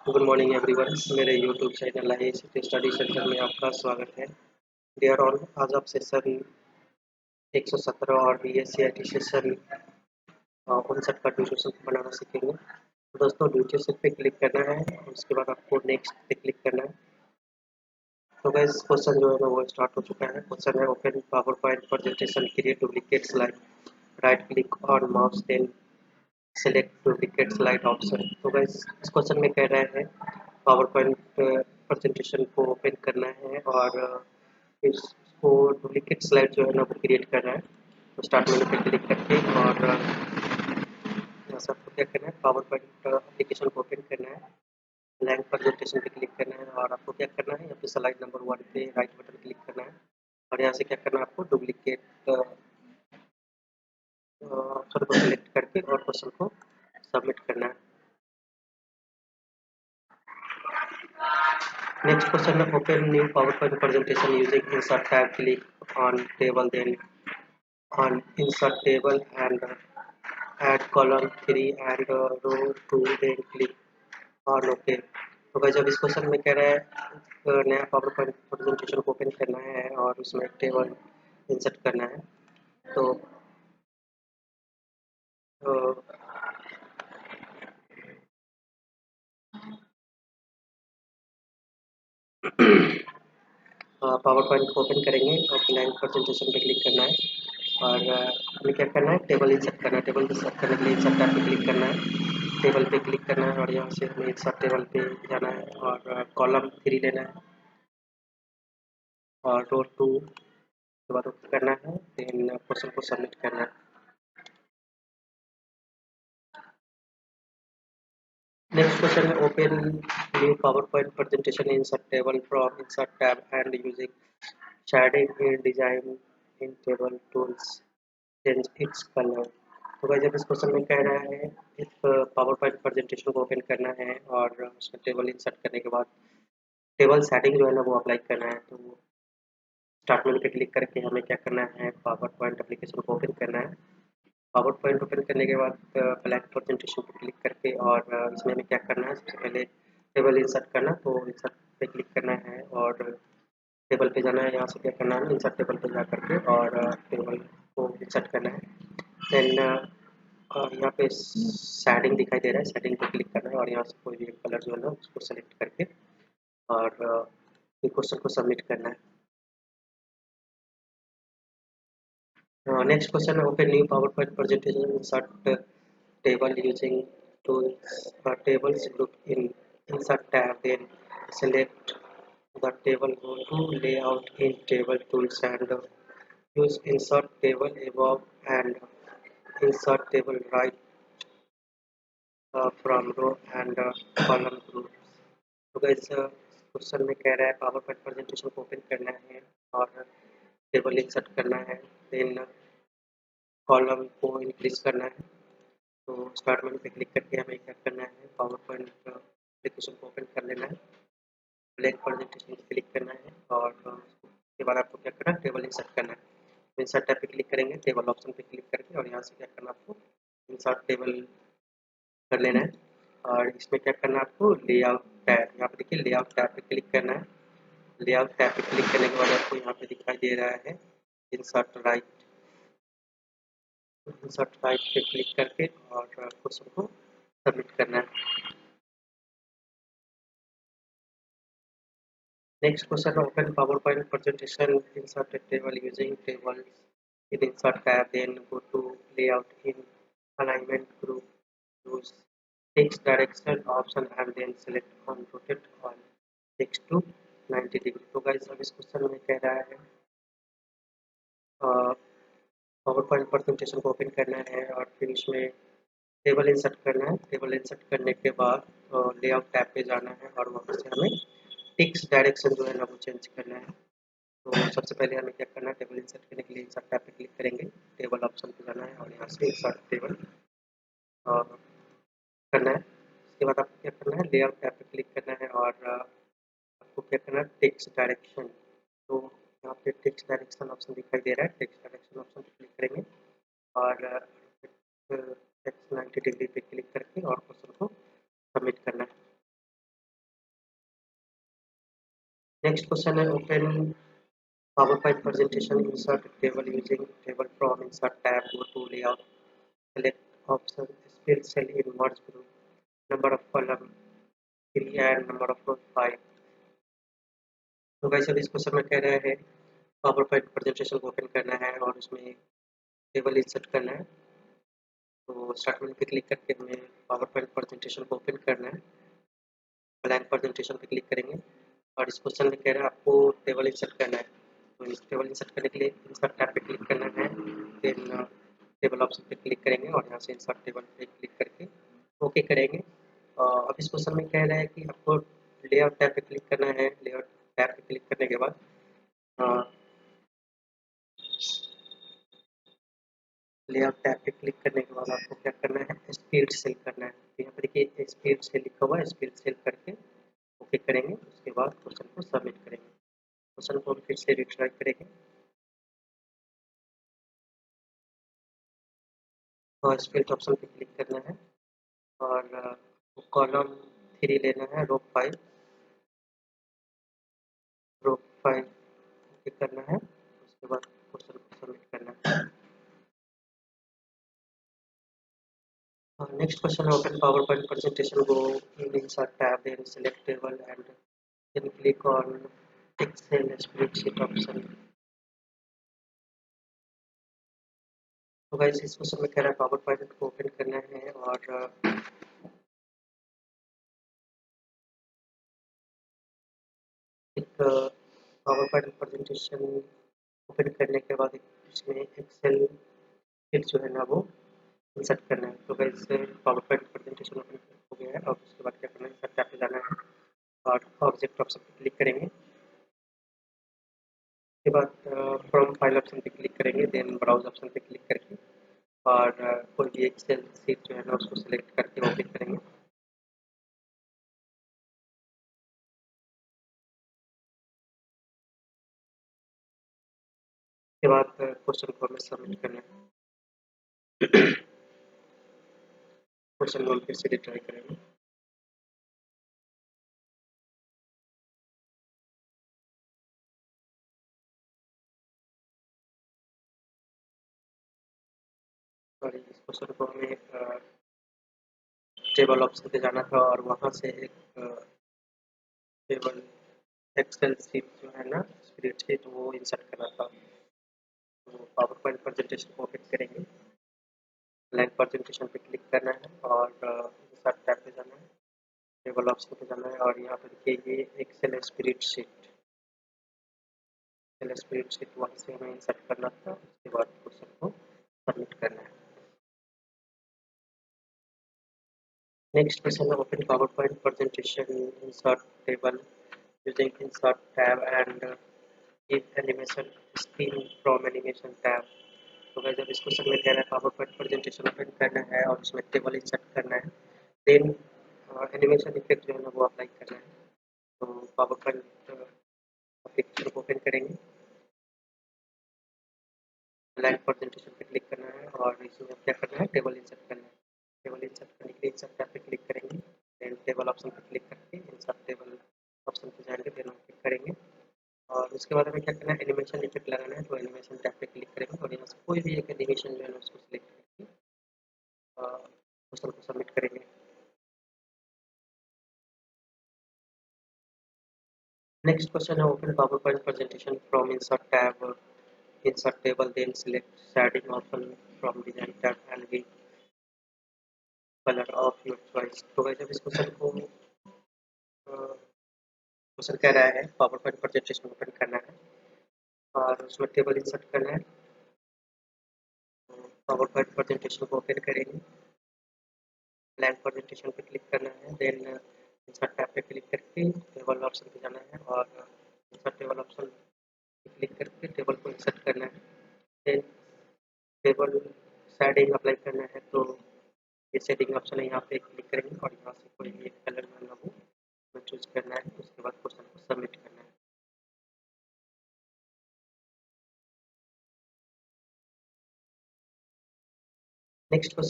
Good morning everyone. मेरे YouTube channel ICT study centre में आपका स्वागत है। डियर ऑल, आज आप सेशन 117 और CIT सेशन 59 का ड्यूरेशन बनाना सीखेंगे। तो दोस्तों, ड्यूरेशन पे क्लिक करना है, उसके बाद आपको नेक्स्ट पे क्लिक करना है। तो गाइस, क्वेश्चन जो है ना वो स्टार्ट हो चुका है। क्वेश्चन है, open PowerPoint presentation, create duplicate slide, right click on mouse, then select duplicate slide option. तो गाइस, इस क्वेश्चन में कह रहा है पावर पॉइंट प्रेजेंटेशन को ओपन करना है और इसको डुप्लीकेट स्लाइड जो है ना वो क्रिएट करना है। तो स्टार्ट मेनू पे क्लिक करके और यहाँ से आपको क्या करना है, पावर पॉइंट एप्लीकेशन को ओपन करना है, ब्लैंक प्रेजेंटेशन पे क्लिक करना है और आपको क्या करना है, यहाँ पे स्लाइड नंबर 1 पे राइट बटन क्लिक करना है और यहाँ से क्या करना है, आपको डुप्लीकेट ऑप्शन को सिलेक्ट करके और क्वेश्चन को सबमिट करना है। Next question, open new PowerPoint presentation using insert tab. Click on table, then on insert table and add column 3 and row 2, then click on OK। तो भाई, जब इस क्वेश्चन में कह रहा है नया पावर पॉइंट प्रेजेंटेशन को ओपन करना है और उसमें एक टेबल इंसर्ट करना है, तो पावर पॉइंट को ओपन करेंगे और ब्लैंक प्रेजेंटेशन पे क्लिक करना है और हमें क्या करना है, टेबल इंसर्ट करना है। टेबल इंसर्ट करने के लिए इंसर्ट टैब पे क्लिक करना है, टेबल पे क्लिक करना है और यहाँ से हमें इंसर्ट टेबल पे जाना है और कॉलम 3 लेना है और रो 2 के बाद ओपन करना है, देन क्वेश्चन को सबमिट करना है। नेक्स्ट क्वेश्चन है, open new power point presentation insert table from insert tab and using shading in design in table tools, change its color। तो भाई, जब इस क्वेश्चन में कह रहा है एक पावर पॉइंट प्रेजेंटेशन को ओपन करना है और उसमें टेबल इंसर्ट करने के बाद टेबल सेटिंग जो है ना वो अप्लाई करना है, तो स्टार्ट मेनू पे क्लिक करके हमें क्या करना है, पावर पॉइंट एप्लीकेशन को ओपन करना है। पावर पॉइंट ओपन करने के बाद ब्लैंक प्रेजेंटेशन पे क्लिक करके और इसमें हमें क्या करना है, सबसे पहले टेबल इंसर्ट करना, तो इंसर्ट पे क्लिक करना है और टेबल पे जाना है। यहाँ से क्या करना है, इंसर्ट टेबल पे जा करके और टेबल को इंसर्ट करना है। देन यहाँ पे शेडिंग दिखाई दे रहा है, शेडिंग पे क्लिक करना है और यहाँ से कोई भी एक कलर जो है ना उसको सेलेक्ट करके और क्वेश्चन को सबमिट करना है। नेक्स्ट क्वेश्चन है, open new power point presentation insert table using tools tables group in insert tab, then select the table, go to layout in table tools and use insert table above and insert table right from row and column groups। तो guys, question में कह रहा है PowerPoint presentation को open करना है और table insert करना है, देन कॉलम को इंक्रीज करना है। तो स्टार्ट मेनू पे क्लिक करके हमें क्या करना है, पावर पॉइंट एप्लीकेशन को ओपन कर लेना है, ब्लैंक प्रेजेंटेशन पे क्लिक करना है और उसके बाद आपको क्या करना है, टेबल इंसर्ट करना है। इंसर्ट टैब पे क्लिक करेंगे, टेबल ऑप्शन पे क्लिक करके और यहाँ से क्या करना है, आपको इंसर्ट टेबल कर लेना है और इसमें क्या करना है, आपको लेआउट टैब, यहाँ पे देखिए लेआउट टैब पे क्लिक करना है। लेआउट टैब पे क्लिक करने के बाद आपको यहाँ पे दिखाई दे रहा है इंसर्ट राइट, इंसर्ट राइट पे क्लिक करके और क्वेश्चन को सबमिट करना है। Next question, open PowerPoint presentation, insert a table using tables in insert tab, then go to layout in alignment group, use text direction option and then select on rotate on text to 90 degree। तो guys, अब इस question में कह रहा है PowerPoint presentation को open करना है और फिर इसमें टेबल इंसर्ट करना है। टेबल इंसर्ट करने के बाद लेआउट टैब पे जाना है और वहाँ से हमें टेक्स्ट डायरेक्शन जो है ना वो चेंज करना है। तो सबसे पहले हमें क्या करना है, टेबल इंसर्ट करने के लिए इंसर्ट टैब पे क्लिक करेंगे, टेबल ऑप्शन पे जाना है और यहाँ से इंसर्ट टेबल करना है। उसके बाद आपको क्या करना है, लेआउट टैब पे क्लिक करना है और आपको क्या करना है, टेक्स्ट डायरेक्शन। तो यहाँ पे टेक्स्ट डायरेक्शन ऑप्शन दिखाई दे रहा है, टेक्स्ट डायरेक्शन ऑप्शन पे क्लिक करेंगे और टेक्स्ट 90 डिग्री पे क्लिक करके और क्वेश्चन को सबमिट करना है। नेक्स्ट क्वेश्चन है open PowerPoint presentation, insert table using table from insert tab, go to layout, select option, split cell in merge group, number of column 3 and number of row 5. तो guys अभी इस question में कह रहा है PowerPoint presentation को open करना है और उसमें टेबल इंसर्ट करना है। तो स्टार्ट मेन्यू पे क्लिक करके हमें PowerPoint presentation को ओपन करना है। ब्लैंक प्रेजेंटेशन पे क्लिक करेंगे और इस क्वेश्चन में कह रहा है आपको टेबल इंसर्ट करना है। तो इस टेबल इंसर्ट करने के लिए इंसर्ट टैब पे क्लिक करना है, देन टेबल ऑप्शन पे क्लिक करेंगे और यहाँ से इंसर्ट टेबल पे क्लिक करके ओके करेंगे। अब इस क्वेश्चन में कह रहा है कि आपको लेआउट टैब पे क्लिक करना है। लेआउट टैब पे क्लिक करने के बाद लेआउट टैब पे क्लिक करने के बाद आपको क्या करना है, स्प्लिट सेल करना है। तो यहाँ पर देखिए स्प्लिट सेल लिखा हुआ है, स्प्लिट सेल करके ओके करेंगे। उसके बाद क्वेश्चन को सबमिट करेंगे। क्वेश्चन को फिर से रिट्राई करेंगे और स्प्लिट ऑप्शन पे क्लिक करना है और कॉलम 3 लेना है, रो 5 क्लिक करना है। उसके बाद क्वेश्चन को सबमिट करना है। नेक्स्ट क्वेश्चन है open power point presentation, go in insert tab, then select table and then click on Excel spreadsheet option. तो गाइस इस क्वेश्चन में कह रहा है पावर पॉइंट को ओपन करना है और एक पावर पॉइंट प्रेजेंटेशन ओपन करने के बाद इसमें एक्सेल शीट जो है ना वो इंसर्ट करना है। तो guys power point presentation open हो गया है। अब उसके बाद क्या करना है, इंसर्ट टैब पे जाना है और ऑब्जेक्ट ऑप्शन पे क्लिक करेंगे। उसके बाद फ्रॉम फाइल ऑप्शन पे क्लिक करेंगे, देन ब्राउज ऑप्शन पे क्लिक करके और कोई भी एक्सेल शीट जो है ना उसको सिलेक्ट करके ओपन करेंगे। उसके बाद क्वेश्चन को हमें सबमिट करना है। क्वेश्चन को फिर से रिट्राई करेंगे और इस क्वेश्चन को हमें टेबल ऑप्शन पे जाना था और वहाँ से एक टेबल एक्सेल शीट जो है ना स्प्रेडशीट वो इंसर्ट करना था। तो पावर पॉइंट प्रेजेंटेशन को ओपन करेंगे, ब्लैंक प्रेजेंटेशन पे क्लिक करना है और इंसर्ट टैब पे जाना है, टेबल ऑप्शन पे जाना है और यहाँ पर देखिए ये एक्सेल स्प्रेडशीट वहाँ से हमें इंसर्ट करना था। उसके बाद क्वेश्चन को सबमिट करना है। नेक्स्ट क्वेश्चन है open PowerPoint presentation, insert table using insert tab and give animation screen from animation tab. तो गाइस जब इस क्वेश्चन में कह रहा है पावर पॉइंट प्रेजेंटेशन ओपन करना है और उसमें टेबल इंसर्ट करना है, देन एनिमेशन इफेक्ट जो है ना वो अप्लाई करना है। तो पावर पॉइंट पिक्चर को ओपन करेंगे, ब्लैंक प्रेजेंटेशन पे क्लिक करना है और इसमें क्या करना है, टेबल इंसर्ट करना है। टेबल इंसर्ट करने के लिए इंसर्ट टैब पे क्लिक करेंगे, देन टेबल ऑप्शन पे क्लिक करके इंसर्ट टेबल ऑप्शन पे जाएंगे, देन क्लिक करेंगे और उसके बाद हमें क्या करना है, एनिमेशन इफेक्ट लगाना है। तो एनिमेशन टैब पे क्लिक करेंगे और यहाँ से कोई भी एक एनिमेशन जो है ना उसको सिलेक्ट करके क्वेश्चन को सबमिट करेंगे। नेक्स्ट क्वेश्चन है open PowerPoint presentation from insert tab, insert table, then select shading option from design tab and give color of your choice. तो वैसे इस क्वेश्चन को क्वेश्चन कह रहा है पावर पॉइंट प्रेजेंटेशन ओपन करना है और उसमें टेबल इंसर्ट करना है। पावर पॉइंट प्रेजेंटेशन को ओपन करेंगे, ब्लैंक प्रेजेंटेशन पे क्लिक करना है, देन इंसर्ट टैब पे क्लिक करके टेबल ऑप्शन पे जाना है और इंसर्ट टेबल ऑप्शन पे क्लिक करके टेबल को इंसर्ट करना है। देन टेबल शेडिंग अप्लाई करना है। तो ये सेटिंग ऑप्शन है, यहाँ पे क्लिक करेंगे और यहाँ से कोई भी एक कलर जो है ना वो चूज करना है। उसके बाद क्वेश्चन को सबमिट करना है। Next question